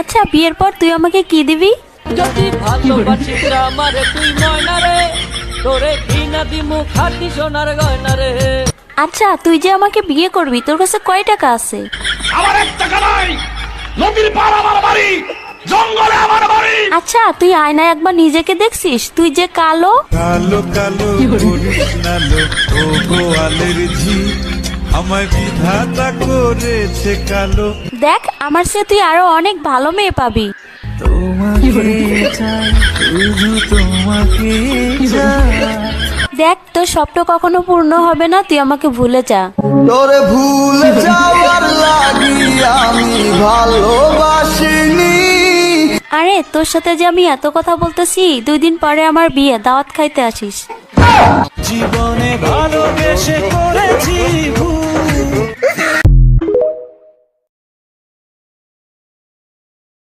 আচ্ছা বিয়ের পর তুই আমাকে কি দিবি? যদি ভালোবাসিস আমারে তুই ময়না রে, তোরে কিনা দিমু খাঁটি সোনার গয়না রে। আচ্ছা তুই যে আমাকে বিয়ে করবি তোর কাছে কয় টাকা আছে? আমার 1 টাকা নাই, নদীর পার আমার বাড়ি, জঙ্গলে আমার বাড়ি। আচ্ছা তুই আয়নায় একবার নিজেকে দেখছিস? তুই যে কালো। কালো কালো করিস না লো, ও গোয়ালের ঝি, আমায় বিধাতা করেছে কালো। দেখ আমার চেয়ে তুই আরো অনেক ভালো মেয়ে পাবি। তোমাকে চাই, শুধু তোমাকে চাই। দেখ তোর স্বপ্ন কখনো পূর্ণ হবে না, তুই আমাকে ভুলে যা। তোরে ভুলে যাওয়ার লাগি আমি ভালোবাসিনি। আরে তোর সাথে যে আমি এত কথা বলতেছি, 2 দিন পরে আমার বিয়ে, দাওয়াত খাইতে আসিস। জীবনে ভালোবেসে করেছি ভুল।